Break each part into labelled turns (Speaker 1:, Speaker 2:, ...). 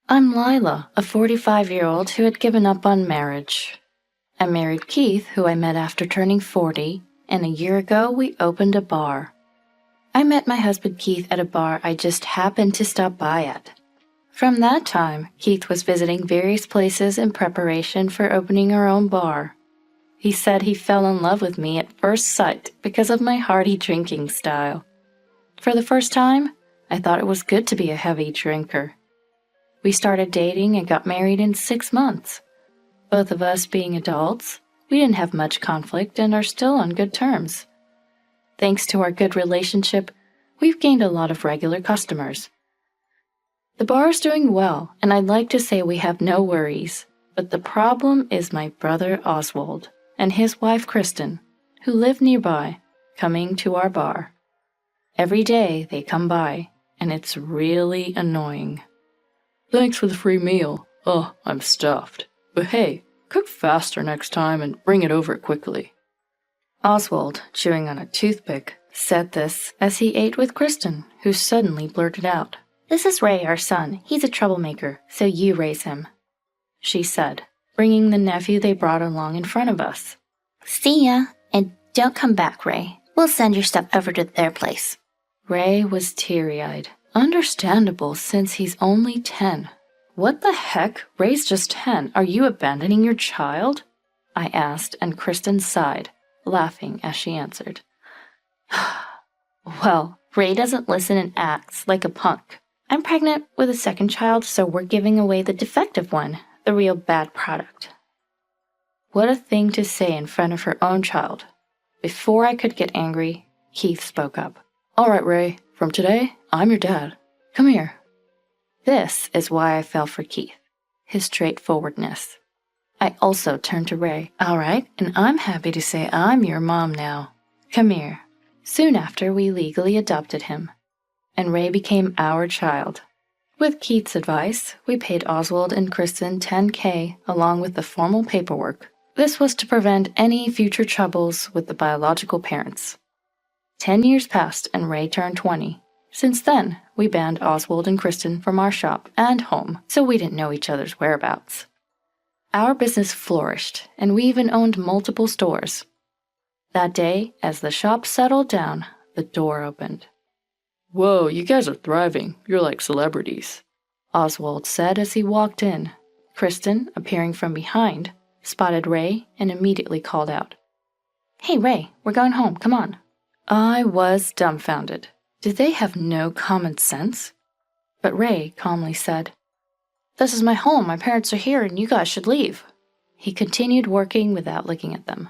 Speaker 1: I'm Lila, a 45-year-old who had given up on marriage. I married Keith, who I met after turning 40, and a year ago we opened a bar. I met my husband Keith at a bar I just happened to stop by at. From that time, Keith was visiting various places in preparation for opening our own bar. He said he fell in love with me at first sight because of my hearty drinking style. For the first time, I thought it was good to be a heavy drinker. We started dating and got married in 6 months. Both of us being adults, we didn't have much conflict and are still on good terms. Thanks to our good relationship, we've gained a lot of regular customers. The bar is doing well, and I'd like to say we have no worries, but the problem is my brother Oswald and his wife Kristen, who live nearby, coming to our bar. Every day they come by, and it's really annoying.
Speaker 2: Thanks for the free meal. Oh, I'm stuffed. But hey, cook faster next time and bring it over quickly.
Speaker 1: Oswald, chewing on a toothpick, said this as he ate with Kristen, who suddenly blurted out, "This is Ray, our son. He's a troublemaker, so you raise him," she said, bringing the nephew they brought along in front of us. "See ya, and don't come back, Ray. We'll send your stuff over to their place." Ray was teary-eyed. Understandable, since he's only 10. "What the heck? Ray's just 10. Are you abandoning your child?" I asked, and Kristen sighed, laughing as she answered. "Well, Ray doesn't listen and acts like a punk. I'm pregnant with a second child, so we're giving away the defective one, the real bad product." What a thing to say in front of her own child. Before I could get angry, Keith spoke up.
Speaker 2: "All right, Ray, from today, I'm your dad. Come here."
Speaker 1: This is why I fell for Keith, his straightforwardness. I also turned to Ray. "All right, and I'm happy to say I'm your mom now. Come here." Soon after, we legally adopted him, and Ray became our child. With Keith's advice, we paid Oswald and Kristen $10,000 along with the formal paperwork. This was to prevent any future troubles with the biological parents. 10 years passed and Ray turned 20. Since then, we banned Oswald and Kristen from our shop and home, so we didn't know each other's whereabouts. Our business flourished, and we even owned multiple stores. That day, as the shop settled down, the door opened.
Speaker 2: "Whoa, you guys are thriving. You're like celebrities,"
Speaker 1: Oswald said as he walked in. Kristen, appearing from behind, spotted Ray and immediately called out, "Hey, Ray, we're going home. Come on." I was dumbfounded. Did they have no common sense? But Ray calmly said, "This is my home. My parents are here and you guys should leave." He continued working without looking at them.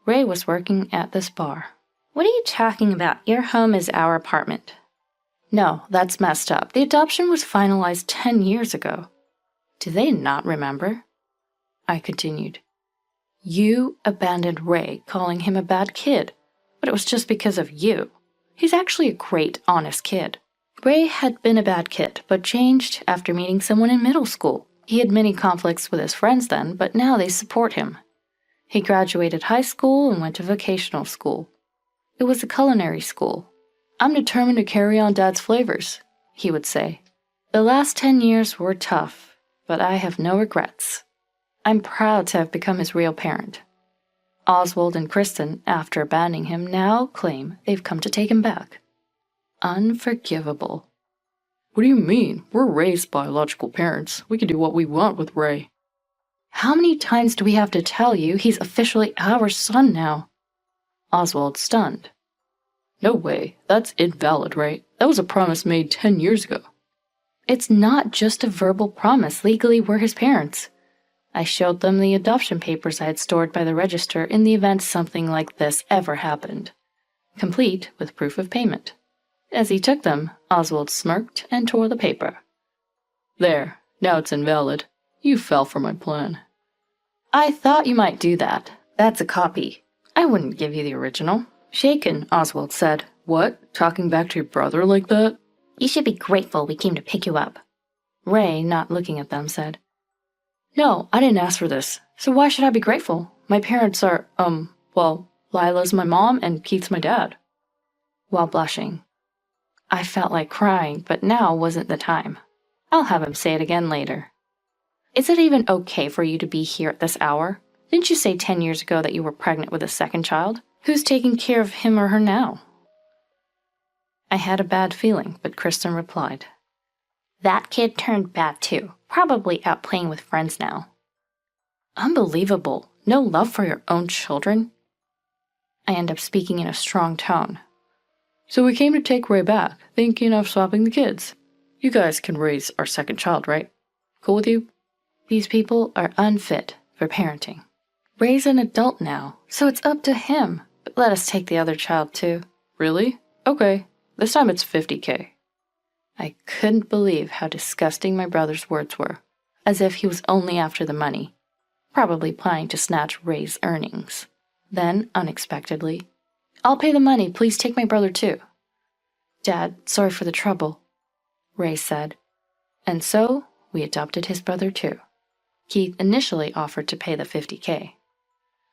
Speaker 1: Ray was working at this bar. "What are you talking about? Your home is our apartment." "No, that's messed up. The adoption was finalized 10 years ago." "Do they not remember?" I continued. "You abandoned Ray, calling him a bad kid, but it was just because of you. He's actually a great, honest kid." Ray had been a bad kid, but changed after meeting someone in middle school. He had many conflicts with his friends then, but now they support him. He graduated high school and went to vocational school. It was a culinary school. "I'm determined to carry on Dad's flavors," he would say. The last 10 years were tough, but I have no regrets. I'm proud to have become his real parent. Oswald and Kristen, after abandoning him, now claim they've come to take him back. Unforgivable.
Speaker 2: "What do you mean? We're Ray's biological parents. We can do what we want with Ray."
Speaker 1: "How many times do we have to tell you he's officially our son now?" Oswald stunned.
Speaker 2: "No way. That's invalid, Ray. That was a promise made 10 years ago."
Speaker 1: "It's not just a verbal promise. Legally, we're his parents." I showed them the adoption papers I had stored by the register in the event something like this ever happened, complete with proof of payment. As he took them, Oswald smirked and tore the paper.
Speaker 2: "There, now it's invalid. You fell for my plan."
Speaker 1: "I thought you might do that. That's a copy. I wouldn't give you the original." Shaken, Oswald said,
Speaker 2: "What? Talking back to your brother like that?"
Speaker 1: "You should be grateful we came to pick you up." Ray, not looking at them, said, "No, I didn't ask for this, so why should I be grateful? My parents are, well, Lila's my mom and Keith's my dad." While blushing, I felt like crying, but now wasn't the time. I'll have him say it again later. Is it even okay for you to be here at this hour? Didn't you say 10 years ago that you were pregnant with a second child? Who's taking care of him or her now? I had a bad feeling, but Kristen replied, That kid turned bad too, probably out playing with friends now. Unbelievable. No love for your own children? I end up speaking in a strong tone.
Speaker 2: So we came to take Ray back, thinking of swapping the kids. You guys can raise our second child, right? Cool with you?
Speaker 1: These people are unfit for parenting. Ray's an adult now, so it's up to him. But let us take the other child too.
Speaker 2: Really? Okay. This time it's $50K.
Speaker 1: I couldn't believe how disgusting my brother's words were, as if he was only after the money, probably planning to snatch Ray's earnings. Then, unexpectedly, I'll pay the money, please take my brother too. Dad, sorry for the trouble, Ray said. And so, we adopted his brother too. Keith initially offered to pay the $50K.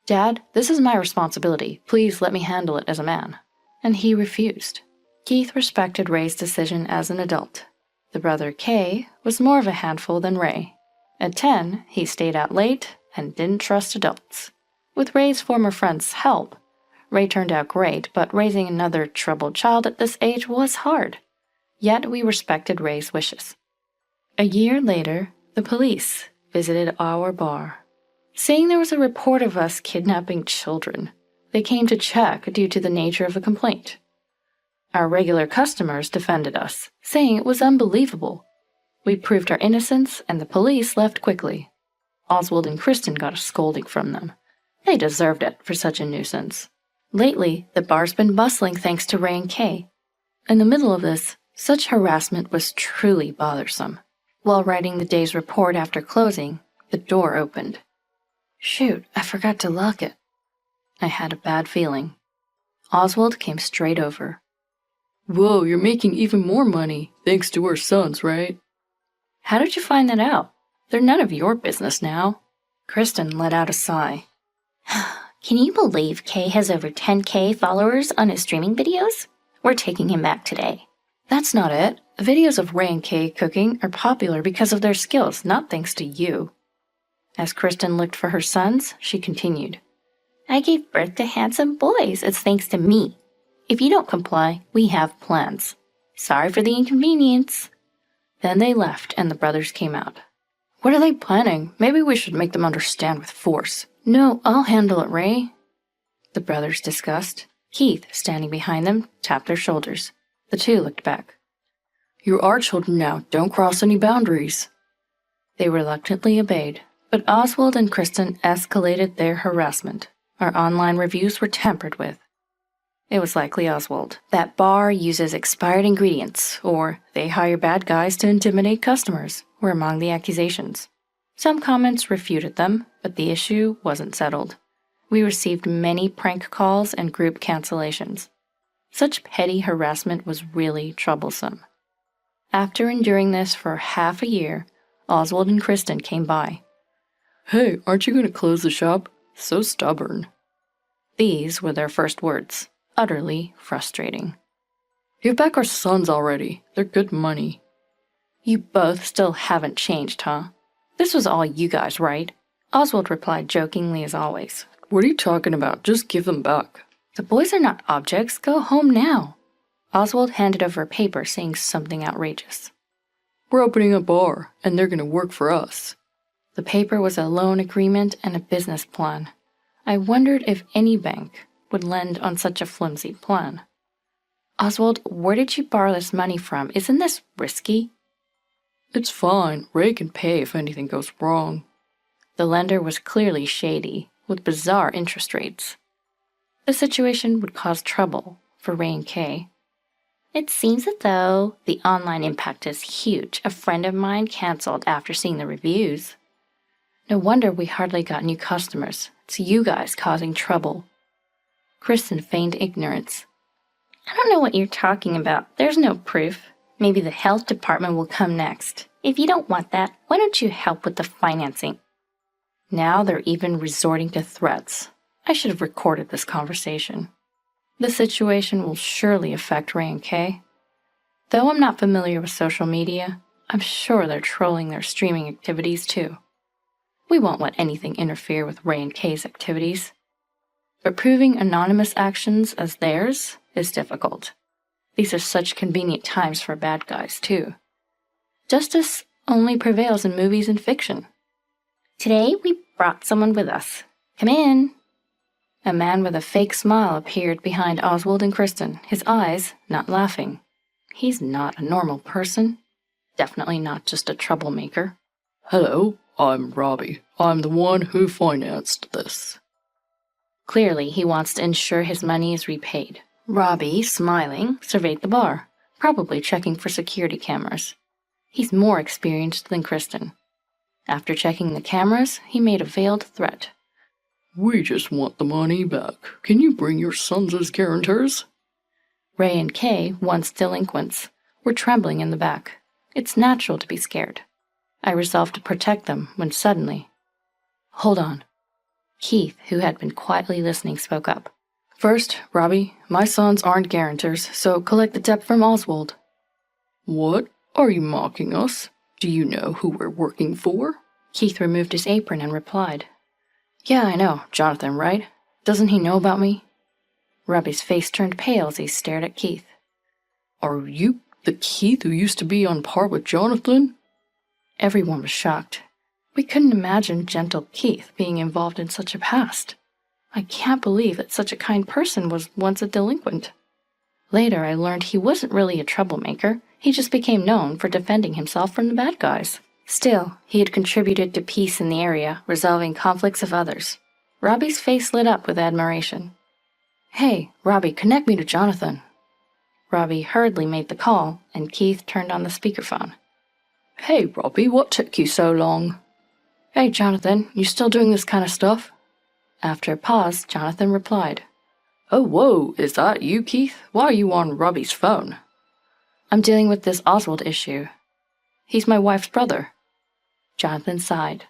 Speaker 1: Dad, this is my responsibility, please let me handle it as a man. And he refused. Keith respected Ray's decision as an adult. The brother Kay was more of a handful than Ray. At 10, he stayed out late and didn't trust adults. With Ray's former friend's help, Ray turned out great, but raising another troubled child at this age was hard. Yet we respected Ray's wishes. A year later, the police visited our bar, saying there was a report of us kidnapping children. They came to check due to the nature of the complaint. Our regular customers defended us, saying it was unbelievable. We proved our innocence, and the police left quickly. Oswald and Kristen got a scolding from them. They deserved it for such a nuisance. Lately, the bar's been bustling thanks to Ray and Kay. In the middle of this, such harassment was truly bothersome. While writing the day's report after closing, the door opened. Shoot, I forgot to lock it. I had a bad feeling. Oswald came straight over.
Speaker 2: Whoa, you're making even more money, thanks to our sons, right?
Speaker 1: How did you find that out? They're none of your business now. Kristen let out a sigh. Can you believe Kay has over 10K followers on his streaming videos? We're taking him back today. That's not it. The videos of Ray and Kay cooking are popular because of their skills, not thanks to you. As Kristen looked for her sons, she continued. I gave birth to handsome boys. It's thanks to me. If you don't comply, we have plans. Sorry for the inconvenience. Then they left and the brothers came out.
Speaker 2: What are they planning? Maybe we should make them understand with force.
Speaker 1: No, I'll handle it, Ray. The brothers discussed. Keith, standing behind them, tapped their shoulders. The two looked back.
Speaker 2: You're our children now. Don't cross any boundaries.
Speaker 1: They reluctantly obeyed, but Oswald and Kristen escalated their harassment. Our online reviews were tampered with. It was likely Oswald. That bar uses expired ingredients, or they hire bad guys to intimidate customers, were among the accusations. Some comments refuted them, but the issue wasn't settled. We received many prank calls and group cancellations. Such petty harassment was really troublesome. After enduring this for half a year, Oswald and Kristen came by.
Speaker 2: Hey, aren't you going to close the shop? So stubborn.
Speaker 1: These were their first words. Utterly frustrating.
Speaker 2: Give back our sons already. They're good money.
Speaker 1: You both still haven't changed, huh? This was all you guys, right? Oswald replied jokingly as always.
Speaker 2: What are you talking about? Just give them back.
Speaker 1: The boys are not objects. Go home now. Oswald handed over a paper saying something outrageous.
Speaker 2: We're opening a bar, and they're going to work for us.
Speaker 1: The paper was a loan agreement and a business plan. I wondered if any bank would lend on such a flimsy plan. Oswald, where did you borrow this money from? Isn't this risky?
Speaker 2: It's fine. Ray can pay if anything goes wrong.
Speaker 1: The lender was clearly shady, with bizarre interest rates. The situation would cause trouble for Ray and Kay. It seems as though the online impact is huge. A friend of mine canceled after seeing the reviews. No wonder we hardly got new customers. It's you guys causing trouble. Kristen feigned ignorance. I don't know what you're talking about. There's no proof. Maybe the health department will come next. If you don't want that, why don't you help with the financing? Now they're even resorting to threats. I should have recorded this conversation. The situation will surely affect Ray and Kay. Though I'm not familiar with social media, I'm sure they're trolling their streaming activities too. We won't let anything interfere with Ray and Kay's activities. But proving anonymous actions as theirs is difficult. These are such convenient times for bad guys, too. Justice only prevails in movies and fiction. Today we brought someone with us. Come in. A man with a fake smile appeared behind Oswald and Kristen, his eyes not laughing. He's not a normal person. Definitely not just a troublemaker.
Speaker 2: Hello, I'm Robbie. I'm the one who financed this.
Speaker 1: Clearly, he wants to ensure his money is repaid. Robbie, smiling, surveyed the bar, probably checking for security cameras. He's more experienced than Kristen. After checking the cameras, he made a veiled threat.
Speaker 2: We just want the money back. Can you bring your sons as guarantors?
Speaker 1: Ray and Kay, once delinquents, were trembling in the back. It's natural to be scared. I resolved to protect them when suddenly... Hold on. Keith, who had been quietly listening, spoke up.
Speaker 2: First, Robbie, my sons aren't guarantors, so collect the debt from Oswald. What? Are you mocking us? Do you know who we're working for?
Speaker 1: Keith removed his apron and replied.
Speaker 2: Yeah, I know. Jonathan, right? Doesn't he know about me?
Speaker 1: Robbie's face turned pale as he stared at Keith.
Speaker 2: Are you the Keith who used to be on par with Jonathan?
Speaker 1: Everyone was shocked. We couldn't imagine gentle Keith being involved in such a past. I can't believe that such a kind person was once a delinquent. Later, I learned he wasn't really a troublemaker. He just became known for defending himself from the bad guys. Still, he had contributed to peace in the area, resolving conflicts of others. Robbie's face lit up with admiration. Hey, Robbie, connect me to Jonathan. Robbie hurriedly made the call, and Keith turned on the speakerphone.
Speaker 2: Hey, Robbie, what took you so long?
Speaker 1: Hey, Jonathan, you still doing this kind of stuff? After a pause, Jonathan replied.
Speaker 2: Oh, whoa, is that you, Keith? Why are you on Robbie's phone?
Speaker 1: I'm dealing with this Oswald issue. He's my wife's brother. Jonathan sighed.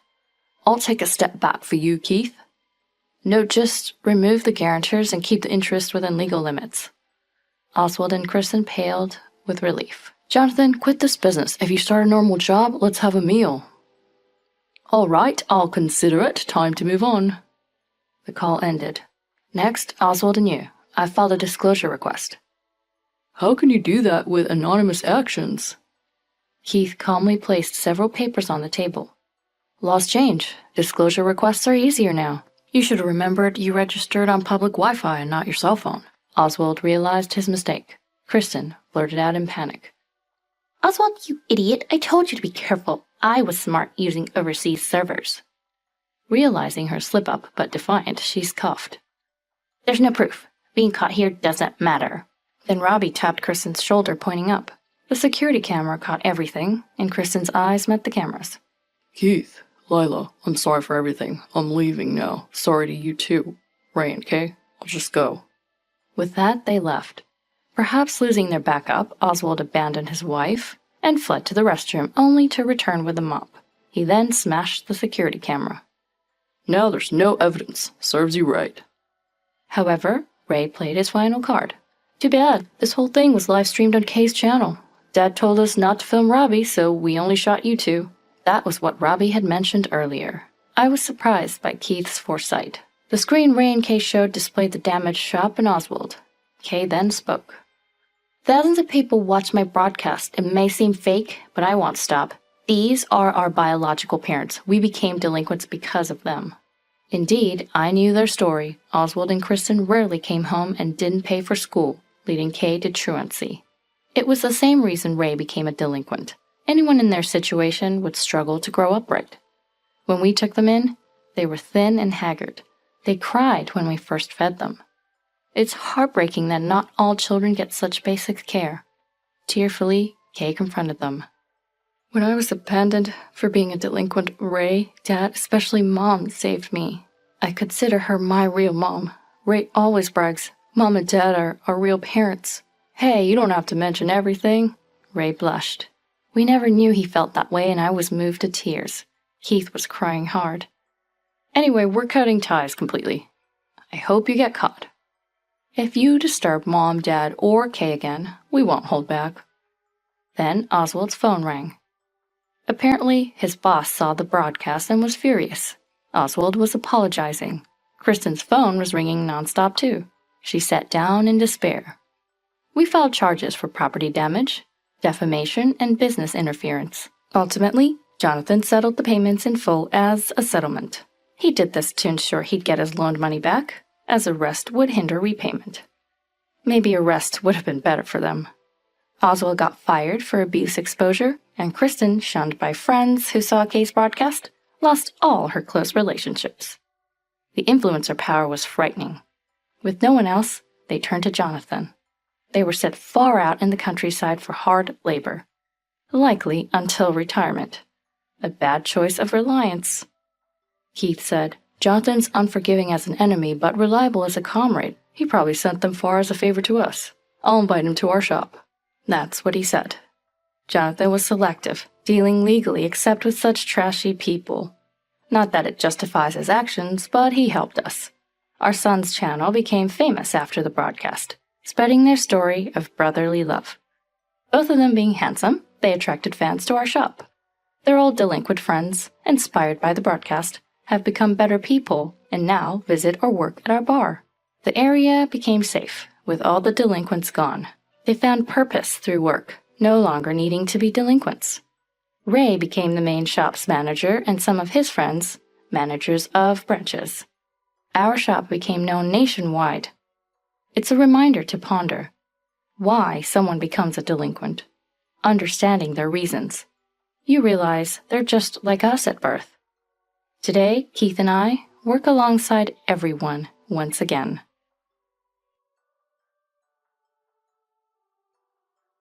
Speaker 2: I'll take a step back for you, Keith.
Speaker 1: No, just remove the guarantors and keep the interest within legal limits. Oswald and Kristen paled with relief.
Speaker 2: Jonathan, quit this business. If you start a normal job, let's have a meal. All right, I'll consider it. Time to move on.
Speaker 1: The call ended. Next, Oswald and you. I filed a disclosure request.
Speaker 2: How can you do that with anonymous actions?
Speaker 1: Keith calmly placed several papers on the table. Laws change. Disclosure requests are easier now.
Speaker 2: You should have remembered you registered on public Wi-Fi and not your cell phone.
Speaker 1: Oswald realized his mistake. Kristen blurted out in panic.
Speaker 3: Oswald, you idiot. I told you to be careful. I was smart using overseas servers.
Speaker 1: Realizing her slip-up, but defiant, she scoffed.
Speaker 3: There's no proof. Being caught here doesn't matter.
Speaker 1: Then Robbie tapped Kristen's shoulder, pointing up. The security camera caught everything, and Kristen's eyes met the cameras.
Speaker 2: Keith, Lila, I'm sorry for everything. I'm leaving now. Sorry to you too. Ray and Kay, I'll just go.
Speaker 1: With that, they left. Perhaps losing their backup, Oswald abandoned his wife and fled to the restroom, only to return with a mop. He then smashed the security camera.
Speaker 2: Now there's no evidence. Serves you right.
Speaker 1: However, Ray played his final card. Too bad. This whole thing was live-streamed on Kay's channel. Dad told us not to film Robbie, so we only shot you two. That was what Robbie had mentioned earlier. I was surprised by Keith's foresight. The screen Ray and Kay showed displayed the damaged shop and Oswald. Kay then spoke.
Speaker 3: Thousands of people watch my broadcast. It may seem fake, but I won't stop. These are our biological parents. We became delinquents because of them.
Speaker 1: Indeed, I knew their story. Oswald and Kristen rarely came home and didn't pay for school, leading Kay to truancy. It was the same reason Ray became a delinquent. Anyone in their situation would struggle to grow up right. When we took them in, they were thin and haggard. They cried when we first fed them. It's heartbreaking that not all children get such basic care. Tearfully, Kay confronted them. When I was abandoned for being a delinquent, Ray, Dad, especially Mom, saved me. I consider her my real mom. Ray always brags, Mom and Dad are real parents. Hey, you don't have to mention everything. Ray blushed. We never knew he felt that way, and I was moved to tears. Keith was crying hard. Anyway, we're cutting ties completely. I hope you get caught. If you disturb Mom, Dad, or Kay again, we won't hold back. Then Oswald's phone rang. Apparently, his boss saw the broadcast and was furious. Oswald was apologizing. Kristen's phone was ringing nonstop too. She sat down in despair. We filed charges for property damage, defamation, and business interference. Ultimately, Jonathan settled the payments in full as a settlement. He did this to ensure he'd get his loaned money back, as arrest would hinder repayment. Maybe arrest would have been better for them. Oswald got fired for abuse exposure, and Kristen, shunned by friends who saw Kay's broadcast, lost all her close relationships. The influencer power was frightening. With no one else, they turned to Jonathan. They were set far out in the countryside for hard labor, likely until retirement. A bad choice of reliance. Keith said, Jonathan's unforgiving as an enemy, but reliable as a comrade. He probably sent them far as a favor to us. I'll invite him to our shop. That's what he said. Jonathan was selective, dealing legally except with such trashy people. Not that it justifies his actions, but he helped us. Our son's channel became famous after the broadcast, spreading their story of brotherly love. Both of them being handsome, they attracted fans to our shop. Their old delinquent friends, inspired by the broadcast, have become better people and now visit or work at our bar. The area became safe, with all the delinquents gone. They found purpose through work, no longer needing to be delinquents. Ray became the main shop's manager and some of his friends, managers of branches. Our shop became known nationwide. It's a reminder to ponder why someone becomes a delinquent, understanding their reasons. You realize they're just like us at birth. Today, Keith and I work alongside everyone once again.